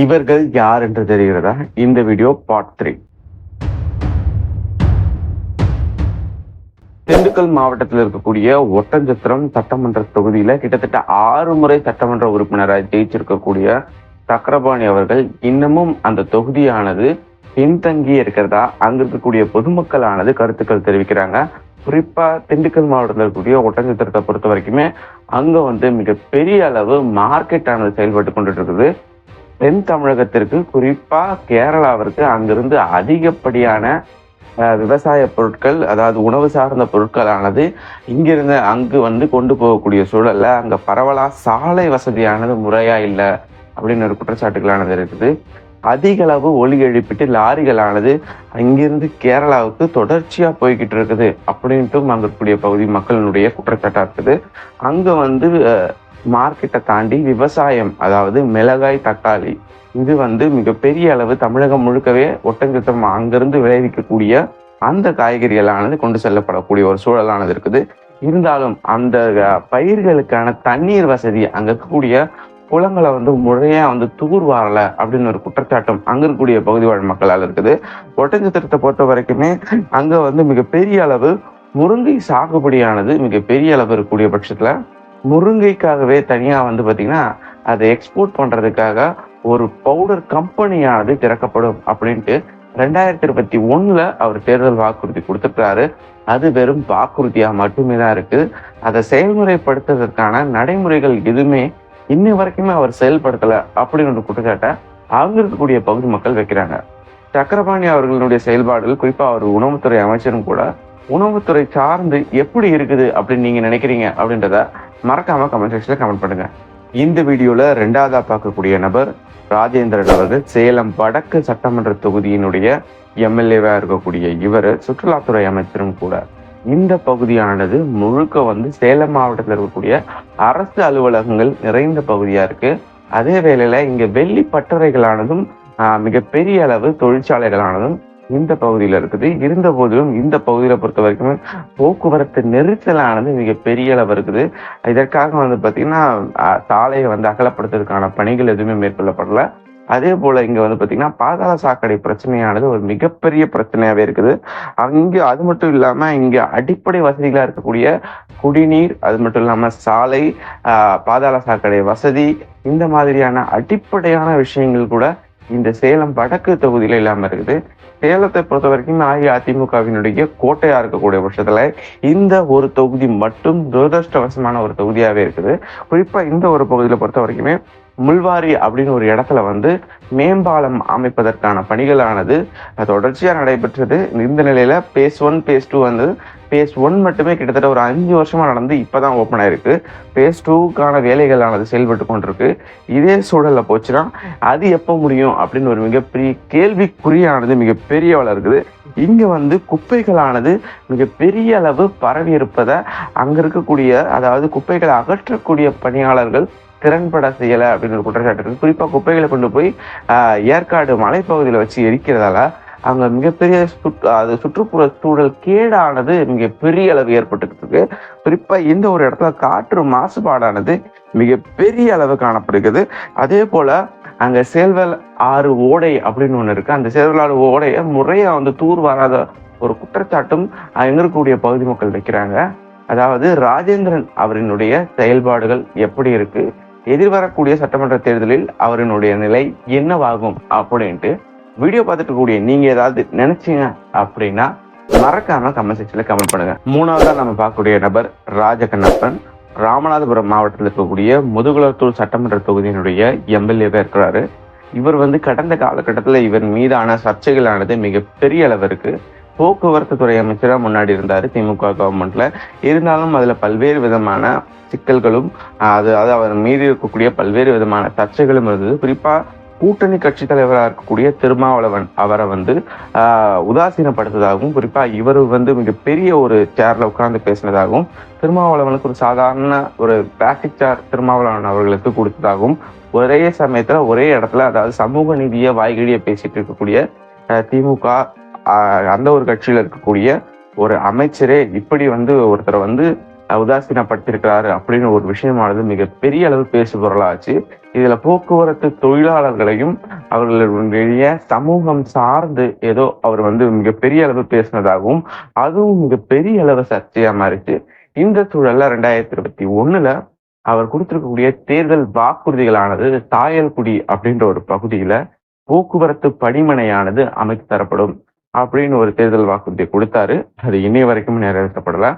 இவர்கள் யார் என்று தெரிகிறதா? இந்த வீடியோ பார்ட் 3. திண்டுக்கல் மாவட்டத்தில் இருக்கக்கூடிய ஒட்டஞ்சத்திரம் சட்டமன்ற தொகுதியில கிட்டத்தட்ட 6 முறை சட்டமன்ற உறுப்பினராக ஜெயிச்சிருக்கக்கூடிய சக்கரபாணி அவர்கள் இன்னமும் அந்த தொகுதியானது பின்தங்கி இருக்கிறதா அங்க இருக்கக்கூடிய பொதுமக்களானது கருத்துக்கள் தெரிவிக்கிறாங்க. குறிப்பா திண்டுக்கல் மாவட்டத்தில் இருக்கக்கூடிய ஒட்டஞ்சத்திரத்தை பொறுத்த வரைக்குமே அங்க மிகப்பெரிய அளவு மார்க்கெட் ஆனது செயல்பட்டு கொண்டுட்டு இருக்குது. தென் தமிழகத்திற்கு குறிப்பா கேரளாவிற்கு அங்கிருந்து அதிகப்படியான விவசாய பொருட்கள், அதாவது உணவு சார்ந்த பொருட்களானது இங்கிருந்து அங்கு கொண்டு போகக்கூடிய சூழல்ல அங்க பரவலா சாலை வசதியானது முறையா இல்லை அப்படின்னு ஒரு குற்றச்சாட்டுகளானது இருக்குது. அதிக அளவு ஒலி எழுப்பிட்டு லாரிகளானது அங்கிருந்து கேரளாவுக்கு தொடர்ச்சியா போய்கிட்டு இருக்குது அப்படின்ட்டும் அங்க இருக்கக்கூடிய பகுதி மக்களினுடைய குற்றச்சாட்டா இருக்குது. அங்க மார்க்கெட்டை தாண்டி விவசாயம், அதாவது மிளகாய், தக்காளி, இது மிகப்பெரிய அளவு தமிழகம் முழுக்கவே ஒட்டஞ்சத்திரம் அங்கிருந்து விளைவிக்கக்கூடிய அந்த காய்கறிகளானது கொண்டு செல்லப்படக்கூடிய ஒரு சூழலானது இருக்குது. இருந்தாலும் அந்த பயிர்களுக்கான தண்ணீர் வசதி அங்க இருக்கக்கூடிய குளங்களை முறையா தூர் வாரல அப்படின்னு ஒரு குற்றச்சாட்டும் அங்க இருக்கக்கூடிய பகுதி வாழ் மக்களால் இருக்குது. ஒட்டஞ்சத்திரத்தை பொறுத்த வரைக்குமே அங்க மிகப்பெரிய அளவு முருங்கை சாகுபடியானது மிகப்பெரிய அளவு இருக்கக்கூடிய பட்சத்துல முருங்கைக்காகவே தனியா பாத்தீங்கன்னா அதை எக்ஸ்போர்ட் பண்றதுக்காக ஒரு பவுடர் கம்பெனியானது திறக்கப்படும் அப்படின்ட்டு 2021 அவர் தேர்தல் வாக்குறுதி கொடுத்துட்டாரு. அது வெறும் வாக்குறுதியா மட்டுமே தான் இருக்கு. அதை செயல்முறைப்படுத்துவதற்கான நடைமுறைகள் எதுவுமே இன்னை வரைக்குமே அவர் செயல்படுத்தல அப்படின்னு ஒரு குற்றச்சாட்டை அங்க இருக்கக்கூடிய பகுதி மக்கள் வைக்கிறாங்க. சக்கரபாணி அவர்களுடைய செயல்பாடுகள், குறிப்பா அவர் உணவுத்துறை அமைச்சரும் கூட, உணவுத்துறை சார்ந்து எப்படி இருக்குது அப்படின்னு நீங்க நினைக்கிறீங்க அப்படின்றத மறக்காம கமெண்ட் செக்ஷன்ல கமெண்ட் பண்ணுங்க. இந்த வீடியோல 2வதா பார்க்கக்கூடிய நபர் ராஜேந்திரன் அவர்கள். சேலம் வடக்கு சட்டமன்ற தொகுதியினுடைய எம்எல்ஏவா இருக்கக்கூடிய இவர் சுற்றுலாத்துறை அமைச்சரும் கூட. இந்த பகுதியானது முழுக்க சேலம் மாவட்டத்தில் இருக்கக்கூடிய அரசு அலுவலகங்கள் நிறைந்த பகுதியா இருக்கு. அதே வேளையில இங்க வெள்ளி பட்டறைகளானதும் மிகப்பெரிய அளவு தொழிற்சாலைகளானதும் இந்த பகுதியில இருக்குது. இருந்த போதிலும் இந்த பகுதியில பொறுத்த வரைக்கும் போக்குவரத்து நெரிசலானது மிகப்பெரிய அளவு இருக்குது. இதற்காக பாத்தீங்கன்னா சாலையை அகலப்படுத்துவதற்கான பணிகள் எதுவுமே மேற்கொள்ளப்படல. அதே போல இங்க பாத்தீங்கன்னா பாதாள சாக்கடை பிரச்சனையானது ஒரு மிகப்பெரிய பிரச்சனையாவே இருக்குது. அங்க அது மட்டும் இல்லாம இங்க அடிப்படை வசதிகளா இருக்கக்கூடிய குடிநீர், அது மட்டும் இல்லாம சாலை, பாதாள சாக்கடை வசதி, இந்த மாதிரியான அடிப்படையான விஷயங்கள் கூட இந்த சேலம் வடக்கு தொகுதியில இல்லாம இருக்குது. சேலத்தை பொறுத்த வரைக்கும் அஇஅதிமுகவினுடைய கோட்டையா இருக்கக்கூடிய பட்சத்துல இந்த ஒரு தொகுதி மட்டும் துரதிருஷ்டவசமான ஒரு தொகுதியாவே இருக்குது. குறிப்பா இந்த ஒரு பகுதியில பொறுத்த வரைக்குமே முள்வாரி அப்படின்னு ஒரு இடத்துல மேம்பாலம் அமைப்பதற்கான பணிகளானது தொடர்ச்சியா நடைபெற்றது. இந்த நிலையில பேஸ் 1 பேஸ் 2 பேஸ் 1 மட்டுமே கிட்டத்தட்ட ஒரு 5 வருஷமா நடந்து இப்பதான் ஓப்பன் ஆயிருக்கு. பேஸ் 2க்கான வேலைகளானது செயல்பட்டு கொண்டிருக்கு. இதே சூழல்ல போச்சுன்னா அது எப்ப முடியும் அப்படின்னு ஒரு மிகப்பெரிய கேள்விக்குறியானது மிகப்பெரிய இருக்குது. இங்க குப்பைகளானது மிகப்பெரிய அளவு பரவி இருப்பதை அங்க இருக்கக்கூடிய, அதாவது குப்பைகளை அகற்றக்கூடிய பணியாளர்கள் திறன்பட செய்யலை அப்படின்னு ஒரு குற்றச்சாட்டு இருக்கு. குறிப்பா குப்பைகளை கொண்டு போய் ஏற்காடு மலைப்பகுதியில வச்சு எரிக்கிறதால அங்க மிகப்பெரிய சுற்றுப்புற சூழல் கேடானது மிகப்பெரிய அளவு ஏற்பட்டு இருக்கு. குறிப்பா இந்த ஒரு இடத்துல காற்று மாசுபாடானது மிகப்பெரிய அளவு காணப்படுகிறது. அதே போல அங்க சேல்வல் ஆறு ஓடை அப்படின்னு ஒண்ணு இருக்கு. அந்த சேல்வல் ஆறு ஓடைய முறையா தூர் வராத ஒரு குற்றச்சாட்டும் அங்க இருக்கக்கூடிய பகுதி மக்கள் வைக்கிறாங்க. அதாவது ராஜேந்திரன் அவரினுடைய செயல்பாடுகள் எப்படி இருக்கு, எதிர்வரக்கூடிய சட்டமன்ற தேர்தலில் அவரினுடைய நிலை என்னவாகும் அப்படின்ட்டு வீடியோ பார்த்துட்டு கூடிய நீங்க ஏதாவது நினைச்சீங்க அப்படின்னா மறக்காம கமெண்ட் செக்ஷன்ல கமெண்ட் பண்ணுங்க. 3வதா நம்ம பார்க்கக்கூடிய நபர் ராஜகண்ணப்பன். ராமநாதபுரம் மாவட்டத்தில் இருக்கக்கூடிய முதுகுளத்தூர் சட்டமன்ற தொகுதியினுடைய எம்எல்ஏவா இருக்கிறாரு. இவர் கடந்த காலகட்டத்தில் இவர் மீதான சர்ச்சைகளானது மிகப்பெரிய அளவு இருக்கு. போக்குவரத்து துறை அமைச்சரா முன்னாடி இருந்தாரு திமுக கவர்மெண்ட்ல. இருந்தாலும் அதுல பல்வேறு விதமான சிக்கல்களும் அதாவது அவர் மீது இருக்கக்கூடிய பல்வேறு விதமான சர்ச்சைகளும் இருந்தது. குறிப்பா கூட்டணி கட்சி தலைவராக இருக்கக்கூடிய திருமாவளவன் அவரை உதாசீனப்படுத்ததாகவும், குறிப்பா இவர் மிகப்பெரிய ஒரு சேர்ல உட்கார்ந்து பேசினதாகவும், திருமாவளவனுக்கு ஒரு சாதாரண ஒரு பிளாஸ்டிக் சேர் திருமாவளவன் அவர்களுக்கு கொடுத்ததாகவும், ஒரே சமயத்துல ஒரே இடத்துல, அதாவது சமூக நீதியை வாய்கிழிய பேசிட்டு இருக்கக்கூடிய திமுக அந்த ஒரு கட்சியில இருக்கக்கூடிய ஒரு அமைச்சரே இப்படி ஒருத்தரை உதாசீனப்படுத்தியிருக்கிறாரு அப்படின்னு ஒரு விஷயமானது மிகப்பெரிய அளவு பேசு பொருளாச்சு. இதுல போக்குவரத்து தொழிலாளர்களையும் அவர்களுடைய சமூகம் சார்ந்து ஏதோ அவர் மிகப்பெரிய அளவு பேசினதாகவும் அதுவும் மிகப்பெரிய அளவு சர்ச்சையா மாறிச்சு. இந்த சூழல்ல 2021 அவர் கொடுத்திருக்கக்கூடிய தேர்தல் வாக்குறுதிகளானது தாயல்குடி அப்படின்ற ஒரு பகுதியில போக்குவரத்து பணிமனையானது அமைத்து தரப்படும் அப்படின்னு ஒரு தேர்தல் வாக்குறுதியை கொடுத்தாரு. அது இன்னைய வரைக்கும் நிறைவேற்றப்படல.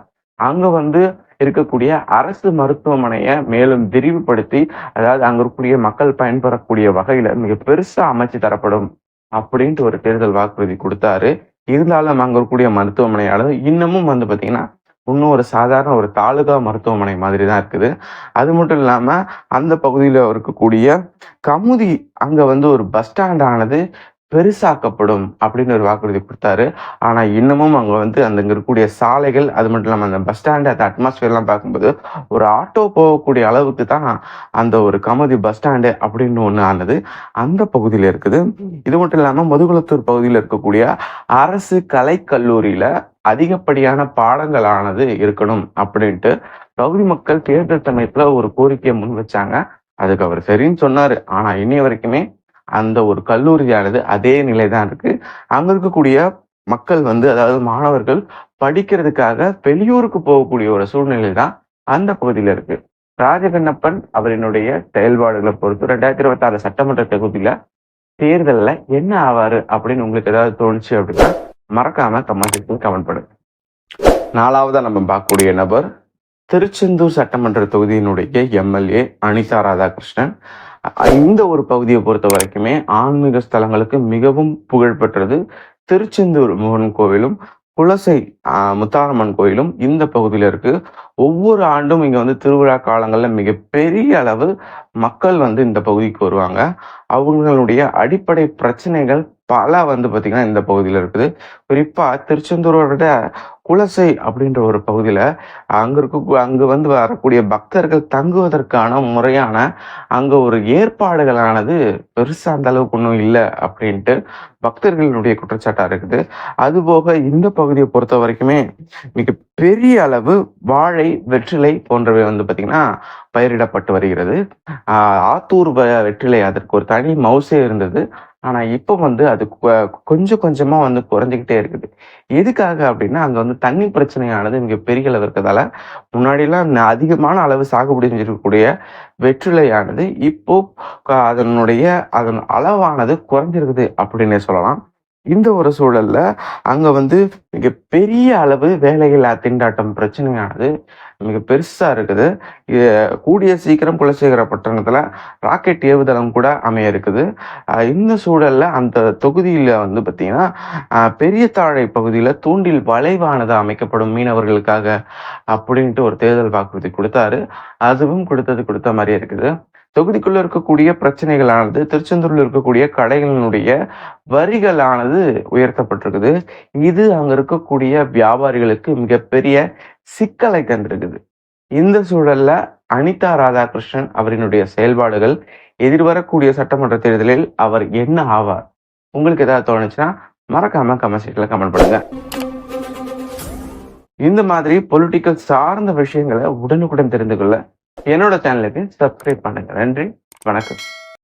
அங்க இருக்கக்கூடிய அரசு மருத்துவமனையை மேலும் விரிவுபடுத்தி, அதாவது அங்க இருக்கக்கூடிய மக்கள் பயன்பெறக்கூடிய வகையில மிக பெருசா அமைச்சு தரப்படும் அப்படின்ட்டு ஒரு தேர்தல் வாக்குறுதி கொடுத்தாரு. இருந்தாலும் அங்க இருக்கக்கூடிய மருத்துவமனையானது இன்னமும் பாத்தீங்கன்னா இன்னும் ஒரு சாதாரண ஒரு தாலுகா மருத்துவமனை மாதிரி தான் இருக்குது. அது மட்டும் இல்லாம அந்த பகுதியில இருக்கக்கூடிய கமுதி அங்க ஒரு பஸ் ஸ்டாண்ட் ஆனது பெருசாக்கப்படும் அப்படின்னு ஒரு வாக்குறுதி கொடுத்தாரு. ஆனா இன்னமும் அங்க அந்த இங்க இருக்கக்கூடிய சாலைகள், அது மட்டும் இல்லாம அந்த பஸ் ஸ்டாண்ட், அந்த அட்மாஸ்பியர் எல்லாம் பார்க்கும்போது ஒரு ஆட்டோ போகக்கூடிய அளவுக்கு தான் அந்த ஒரு கமுதி பஸ் ஸ்டாண்டு அப்படின்னு ஒண்ணு ஆனது அந்த பகுதியில இருக்குது. இது மட்டும் இல்லாம முதுகுளத்தூர் பகுதியில இருக்கக்கூடிய அரசு கலைக்கல்லூரியில அதிகப்படியான பாடங்களானது இருக்கணும் அப்படின்ட்டு பகுதி மக்கள் தேர்தல் சமயத்துல ஒரு கோரிக்கையை முன் வச்சாங்க. அதுக்கு அவர் சரின்னு சொன்னாரு. ஆனா இன்னைய வரைக்குமே அந்த ஒரு கல்லூரியானது அதே நிலைதான் இருக்கு. அங்க இருக்கக்கூடிய மக்கள் அதாவது மாணவர்கள் படிக்கிறதுக்காக வெளியூருக்கு போகக்கூடிய ஒரு சூழ்நிலை தான் அந்த பகுதியில இருக்கு. ராஜகண்ணப்பன் அவரினுடைய செயல்பாடுகளை பொறுத்து 2026 சட்டமன்ற தொகுதியில தேர்தல்ல என்ன ஆவாரு அப்படின்னு உங்களுக்கு ஏதாவது தோணுச்சு அப்படின்னா மறக்காம கமெண்ட் பண்ணுங்க. 4வதா நம்ம பார்க்கக்கூடிய நபர் திருச்செந்தூர் சட்டமன்ற தொகுதியினுடைய எம்எல்ஏ அனிதா ராதாகிருஷ்ணன். இந்த ஒரு பகுதியை பொறுத்த வரைக்குமே ஆன்மீக ஸ்தலங்களுக்கு மிகவும் புகழ்பெற்றது திருச்செந்தூர் முருகன் கோவிலும் குலசை முத்தாரம்மன் கோயிலும் இந்த பகுதியில இருக்கு. ஒவ்வொரு ஆண்டும் இங்க திருவிழா காலங்கள்ல மிகப்பெரிய அளவு மக்கள் இந்த பகுதிக்கு வருவாங்க. அவங்களுடைய அடிப்படை பிரச்சனைகள் பல பாத்தீங்கன்னா இந்த பகுதியில இருக்குது. குறிப்பா திருச்செந்தூரோட குலசை அப்படின்ற ஒரு பகுதியில அங்க வரக்கூடிய பக்தர்கள் தங்குவதற்கான முறையான அங்க ஒரு ஏற்பாடுகளானது பெருசா அந்த அளவுக்கு ஒன்றும் இல்லை அப்படின்ட்டு பக்தர்களுடைய குற்றச்சாட்டா இருக்குது. அதுபோக இந்த பகுதியை பொறுத்த வரைக்குமே மிக பெரிய அளவு வாழை, வெற்றிலை போன்றவை பாத்தீங்கன்னா பயிரிடப்பட்டு வருகிறது. ஆத்தூர் வெற்றிலை அதற்கு ஒரு தனி மவுசே இருந்தது. ஆனா இப்ப அது கொஞ்சம் கொஞ்சமா குறைஞ்சிக்கிட்டே இருக்குது. எதுக்காக அப்படின்னா அங்க தண்ணி பிரச்சனையானது மிக பெரிய அளவு இருக்கிறதால முன்னாடி எல்லாம் அதிகமான அளவு சாகுபடி செஞ்சிருக்கக்கூடிய வெற்றிலையானது இப்போ அதன் அளவானது குறைஞ்சிருக்குது அப்படின்னே சொல்லலாம். இந்த ஒரு சூழல்ல அங்க மிக பெரிய அளவு வேலையில்லா திண்டாட்டம் பிரச்சனையானது மிக பெருசா இருக்குது. இது கூடிய சீக்கிரம் குலசேகரப்பட்டினத்துல ராக்கெட் ஏவுதளம் கூட அமைய இருக்குது. இந்த சூழல்ல அந்த தொகுதியில பாத்தீங்கன்னா பெரிய தாழை பகுதியில தூண்டில் வளைவானது அமைக்கப்படும் மீனவர்களுக்காக அப்படின்ட்டு ஒரு தேர்தல் வாக்குறுதி கொடுத்தாரு. அதுவும் கொடுத்த மாதிரியே இருக்குது. தொகுதிக்குள்ள இருக்கக்கூடிய பிரச்சனைகளானது திருச்செந்தூர்ல இருக்கக்கூடிய கடைகளினுடைய வரிகளானது உயர்த்தப்பட்டிருக்குது. இது அங்க இருக்கக்கூடிய வியாபாரிகளுக்கு மிகப்பெரிய சிக்கலை தந்திருக்குது. இந்த சூழல்ல அனிதா ராதாகிருஷ்ணன் அவரினுடைய செயல்பாடுகள் எதிர்வரக்கூடிய சட்டமன்ற தேர்தலில் அவர் என்ன ஆவார்? உங்களுக்கு ஏதாவது தோணுச்சுன்னா மறக்காம கமெண்ட் பண்ணுங்க. இந்த மாதிரி பொலிட்டிக்கல் சார்ந்த விஷயங்களை உடனுக்குடன் தெரிந்து கொள்ள என்னோட சேனலுக்கு சப்ஸ்கிரைப் பண்ணுங்க. நன்றி, வணக்கம்.